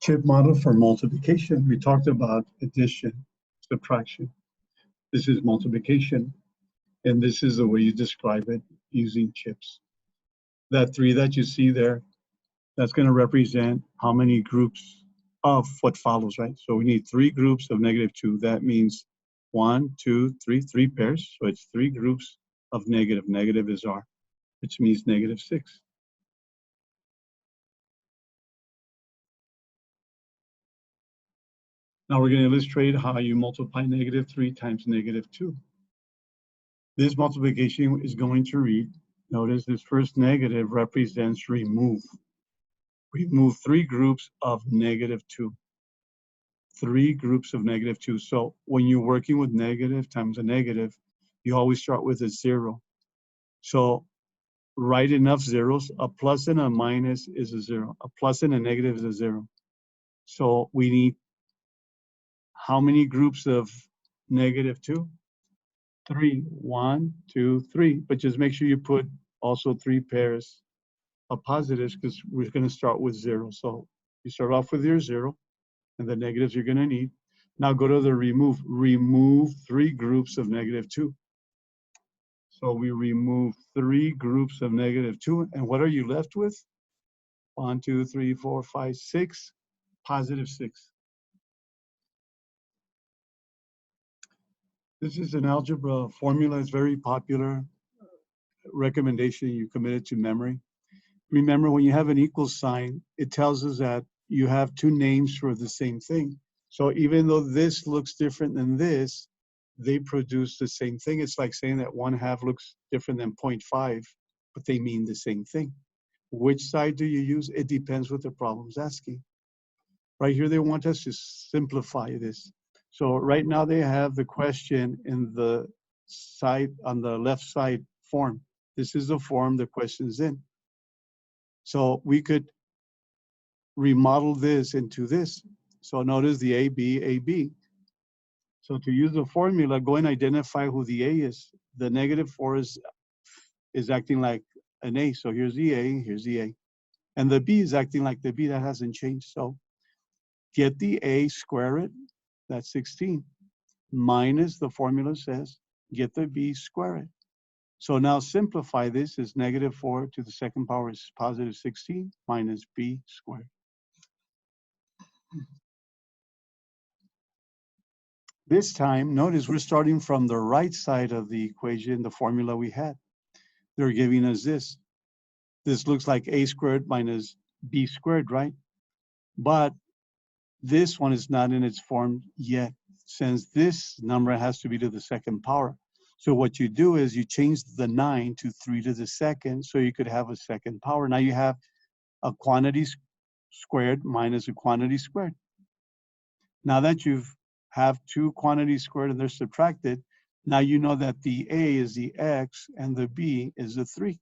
chip model for multiplication. We talked about addition, subtraction. This is multiplication, and this is the way you describe it using chips. That 3 that you see there, that's going to represent how many groups of what follows, right? So we need 3 groups of -2. That means 1, 2, 3, 3 pairs. So it's 3 groups of negative. Negative is R, which means -6. Now we're going to illustrate how you multiply -3 times -2. This multiplication is going to read, notice this first negative represents remove. Remove 3 groups of -2. 3 groups of -2. So when you're working with negative times a negative, you always start with a 0. So write enough zeros. A plus and a minus is a 0. A plus and a negative is a 0. So we need how many groups of -2? 3. 1, 2, 3. But just make sure you put also 3 pairs of positives because we're going to start with 0. So you start off with your 0 and the negatives you're going to need. Now go to the remove. Remove 3 groups of -2. So we remove 3 groups of -2. And what are you left with? 1, 2, 3, 4, 5, 6. +6. This is an algebra formula. It's very popular. Recommendation, you commit it to memory. Remember, when you have an equal sign, it tells us that you have 2 names for the same thing. So even though this looks different than this, they produce the same thing. It's like saying that 1/2 looks different than 0.5, but they mean the same thing. Which side do you use? It depends what the problem's asking. Right here, they want us to simplify this. So right now they have the question in the side, on the left side form. This is the form the question's in. So we could remodel this into this. So notice the A, B, A, B. So to use the formula, go and identify who the A is. The -4 is acting like an A. So here's the A, here's the A. And the B is acting like the B. That hasn't changed. So get the A, square it. That's 16. Minus, the formula says, get the B, square it. So now simplify this as -4 to the second power is +16 minus B squared. This time, notice we're starting from the right side of the equation, the formula we had. They're giving us this. This looks like A squared minus B squared, right? But this one is not in its form yet, since this number has to be to the second power. So what you do is you change the 9 to 3 to the second, so you could have a second power. Now you have a quantity squared minus a quantity squared. Now that you have 2 quantities squared and they're subtracted, now you know that the A is the X and the B is the 3.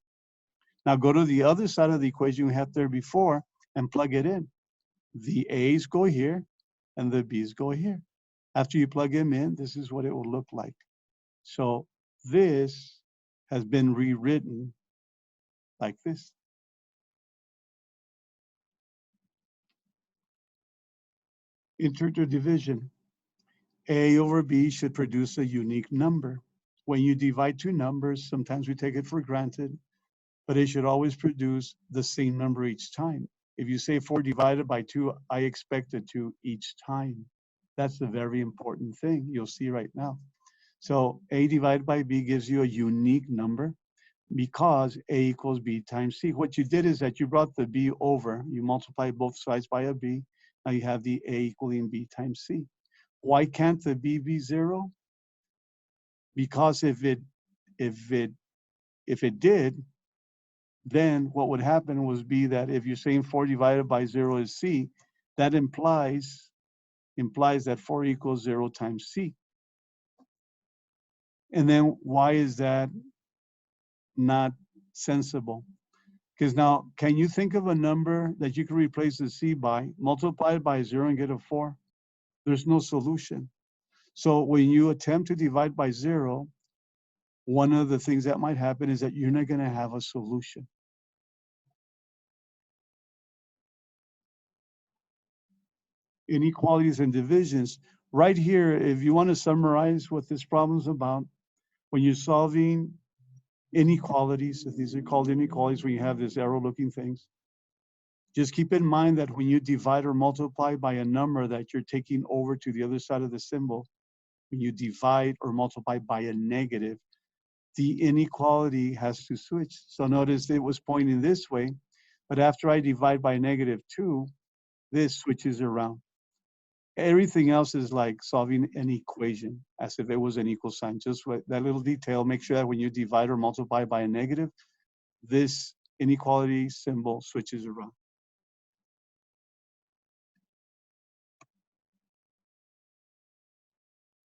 Now go to the other side of the equation we had there before and plug it in. The A's go here and the B's go here. After you plug them in, this is what it will look like. So this has been rewritten like this. Integer division. A over B should produce a unique number. When you divide 2 numbers, sometimes we take it for granted, but it should always produce the same number each time. If you say 4 divided by 2, I expect it to each time. That's a very important thing you'll see right now. So A divided by B gives you a unique number because A equals B times C. What you did is that you brought the B over, you multiplied both sides by a B, now you have the A equaling B times C. Why can't the B be 0? Because if it did, then what would happen was be that if you're saying 4 divided by 0 is C, that implies that 4 equals 0 times C. And then why is that not sensible? Because now, can you think of a number that you can replace the C by, multiply it by 0 and get a 4? There's no solution. So when you attempt to divide by 0, one of the things that might happen is that you're not going to have a solution. inequalities and divisions. Right here, if you want to summarize what this problem is about, when you're solving inequalities, if these are called inequalities, when you have this arrow looking things, just keep in mind that when you divide or multiply by a number that you're taking over to the other side of the symbol, when you divide or multiply by a negative, the inequality has to switch. So notice it was pointing this way, but after I divide by -2, this switches around. Everything else is like solving an equation as if it was an equal sign. Just that little detail, make sure that when you divide or multiply by a negative, this inequality symbol switches around.